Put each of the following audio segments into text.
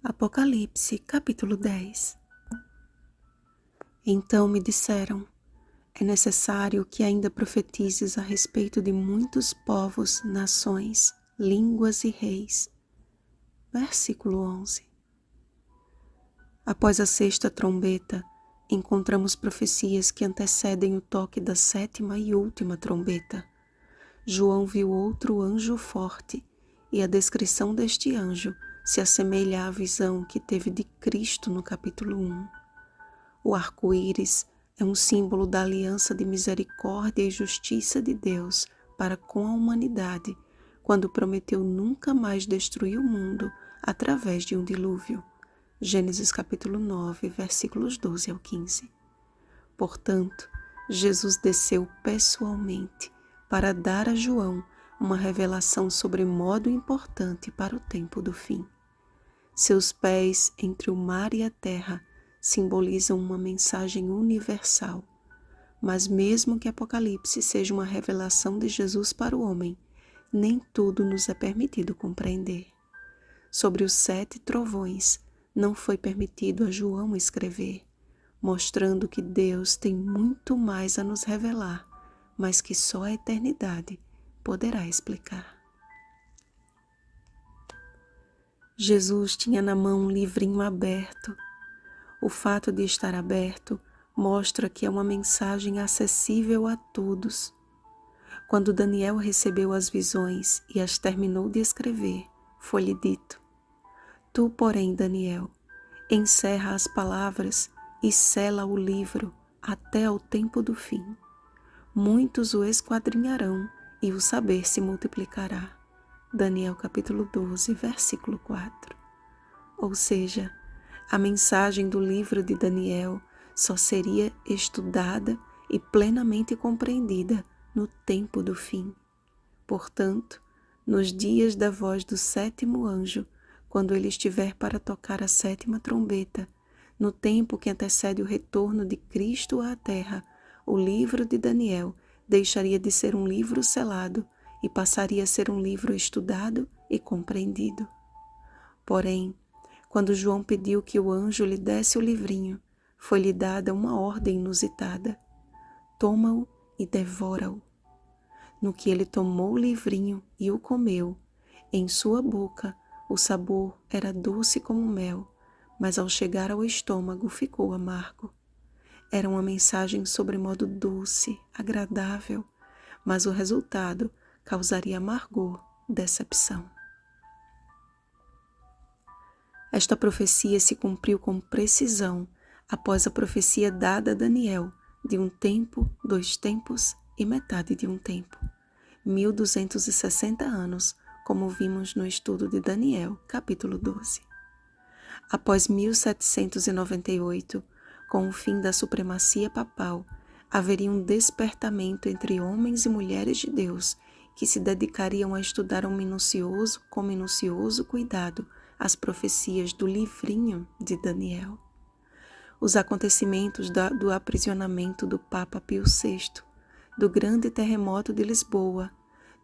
Apocalipse, capítulo 10. Então me disseram: é necessário que ainda profetizes a respeito de muitos povos, nações, línguas e reis. Versículo 11. Após a sexta trombeta, encontramos profecias que antecedem o toque da sétima e última trombeta. João viu outro anjo forte, e a descrição deste anjo se assemelha à visão que teve de Cristo no capítulo 1. O arco-íris é um símbolo da aliança de misericórdia e justiça de Deus para com a humanidade, quando prometeu nunca mais destruir o mundo através de um dilúvio. Gênesis capítulo 9, versículos 12 ao 15. Portanto, Jesus desceu pessoalmente para dar a João uma revelação sobremodo importante para o tempo do fim. Seus pés entre o mar e a terra simbolizam uma mensagem universal. Mas mesmo que Apocalipse seja uma revelação de Jesus para o homem, nem tudo nos é permitido compreender. Sobre os 7 trovões, não foi permitido a João escrever, mostrando que Deus tem muito mais a nos revelar, mas que só a eternidade poderá explicar. Jesus tinha na mão um livrinho aberto. O fato de estar aberto mostra que é uma mensagem acessível a todos. Quando Daniel recebeu as visões e as terminou de escrever, foi-lhe dito: Tu, porém, Daniel, encerra as palavras e sela o livro até ao tempo do fim. Muitos o esquadrinharão e o saber se multiplicará. Daniel capítulo 12, versículo 4. Ou seja, a mensagem do livro de Daniel só seria estudada e plenamente compreendida no tempo do fim. Portanto, nos dias da voz do 7º anjo, quando ele estiver para tocar a 7ª trombeta, no tempo que antecede o retorno de Cristo à terra, o livro de Daniel deixaria de ser um livro selado e passaria a ser um livro estudado e compreendido. Porém, quando João pediu que o anjo lhe desse o livrinho, foi-lhe dada uma ordem inusitada: toma-o e devora-o. No que ele tomou o livrinho e o comeu, em sua boca o sabor era doce como mel, mas ao chegar ao estômago ficou amargo. Era uma mensagem sobremodo doce, agradável, mas o resultado causaria amargor, decepção. Esta profecia se cumpriu com precisão após a profecia dada a Daniel de um tempo, 2 tempos e metade de um tempo. 1260 anos, como vimos no estudo de Daniel, capítulo 12. Após 1798, com o fim da supremacia papal, haveria um despertamento entre homens e mulheres de Deus que se dedicariam a estudar com minucioso cuidado as profecias do livrinho de Daniel. Os acontecimentos do aprisionamento do Papa Pio VI, do grande terremoto de Lisboa,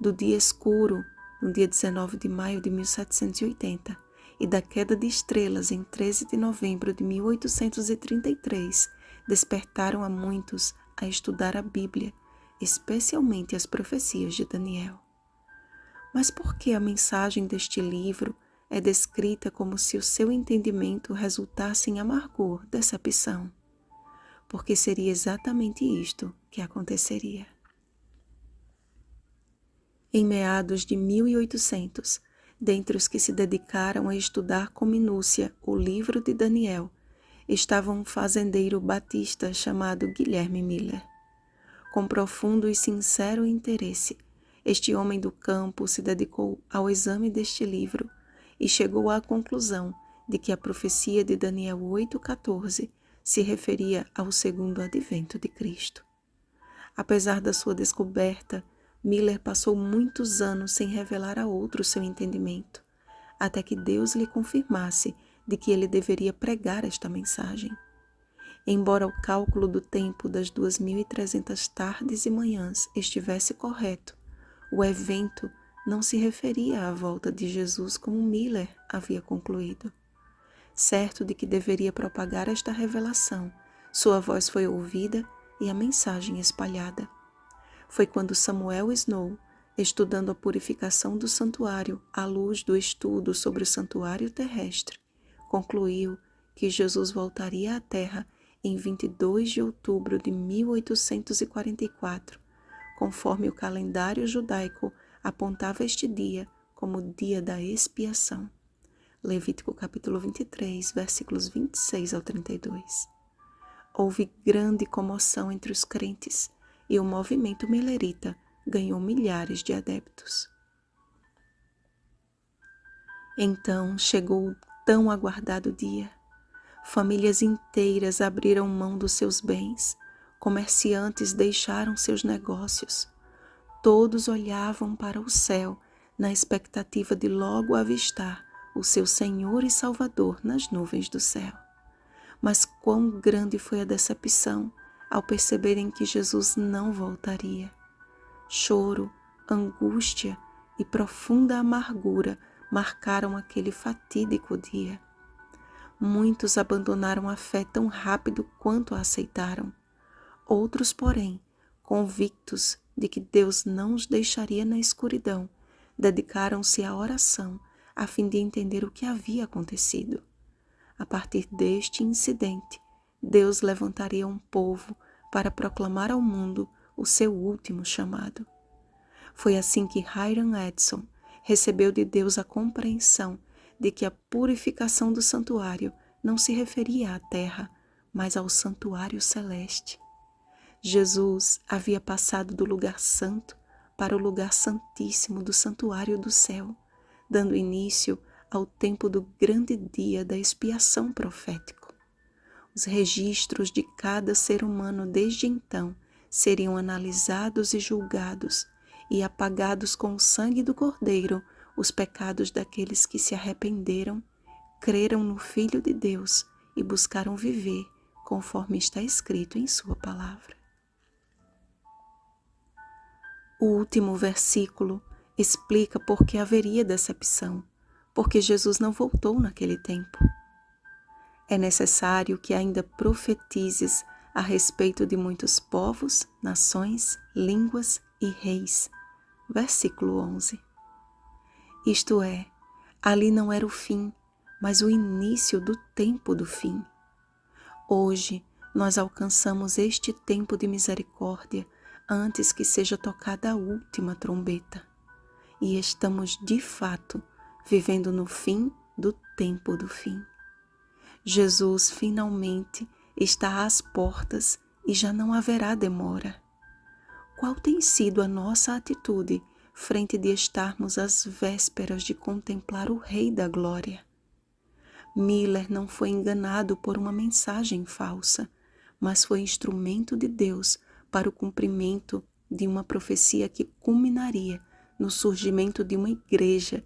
do dia escuro, no dia 19 de maio de 1780, e da queda de estrelas em 13 de novembro de 1833, despertaram a muitos a estudar a Bíblia, especialmente as profecias de Daniel. Mas por que a mensagem deste livro é descrita como se o seu entendimento resultasse em amargor, decepção? Porque seria exatamente isto que aconteceria. Em meados de 1800, dentre os que se dedicaram a estudar com minúcia o livro de Daniel, estava um fazendeiro batista chamado Guilherme Miller. Com profundo e sincero interesse, este homem do campo se dedicou ao exame deste livro e chegou à conclusão de que a profecia de Daniel 8,14 se referia ao segundo advento de Cristo. Apesar da sua descoberta, Miller passou muitos anos sem revelar a outro seu entendimento, até que Deus lhe confirmasse de que ele deveria pregar esta mensagem. Embora o cálculo do tempo das 2.300 tardes e manhãs estivesse correto, o evento não se referia à volta de Jesus como Miller havia concluído. certo de que deveria propagar esta revelação, sua voz foi ouvida e a mensagem espalhada. Foi quando Samuel Snow, estudando a purificação do santuário à luz do estudo sobre o santuário terrestre, concluiu que Jesus voltaria à Terra em 22 de outubro de 1844, conforme o calendário judaico apontava este dia como o dia da expiação. Levítico capítulo 23, versículos 26 ao 32. Houve grande comoção entre os crentes e o movimento milerita ganhou milhares de adeptos. Então chegou o tão aguardado dia. Famílias inteiras abriram mão dos seus bens, comerciantes deixaram seus negócios. Todos olhavam para o céu na expectativa de logo avistar o seu Senhor e Salvador nas nuvens do céu. Mas quão grande foi a decepção ao perceberem que Jesus não voltaria. Choro, angústia e profunda amargura marcaram aquele fatídico dia. Muitos abandonaram a fé tão rápido quanto a aceitaram. Outros, porém, convictos de que Deus não os deixaria na escuridão, dedicaram-se à oração a fim de entender o que havia acontecido. A partir deste incidente, Deus levantaria um povo para proclamar ao mundo o seu último chamado. Foi assim que Hiram Edson recebeu de Deus a compreensão de que a purificação do santuário não se referia à terra, mas ao santuário celeste. Jesus havia passado do lugar santo para o lugar santíssimo do santuário do céu, dando início ao tempo do grande dia da expiação profético. Os registros de cada ser humano desde então seriam analisados e julgados, e apagados com o sangue do Cordeiro os pecados daqueles que se arrependeram, creram no Filho de Deus e buscaram viver conforme está escrito em sua palavra. O último versículo explica por que haveria decepção, porque Jesus não voltou naquele tempo. É necessário que ainda profetizes a respeito de muitos povos, nações, línguas e reis. Versículo 11. Isto é, ali não era o fim, mas o início do tempo do fim. Hoje nós alcançamos este tempo de misericórdia antes que seja tocada a última trombeta. E estamos de fato vivendo no fim do tempo do fim. Jesus finalmente está às portas e já não haverá demora. Qual tem sido a nossa atitude frente de estarmos às vésperas de contemplar o Rei da Glória? Miller não foi enganado por uma mensagem falsa, mas foi instrumento de Deus para o cumprimento de uma profecia que culminaria no surgimento de uma igreja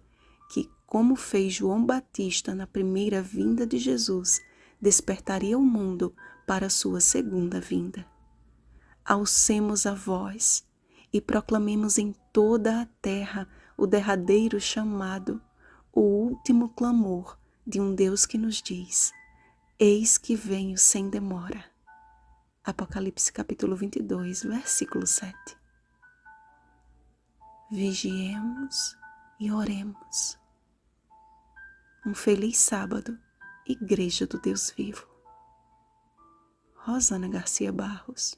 que, como fez João Batista na primeira vinda de Jesus, despertaria o mundo para a sua segunda vinda. Alcemos a voz e proclamemos em toda a terra o derradeiro chamado, o último clamor de um Deus que nos diz: eis que venho sem demora. Apocalipse capítulo 22, versículo 7. Vigiemos e oremos. Um feliz sábado, Igreja do Deus Vivo. Rosana Garcia Barros.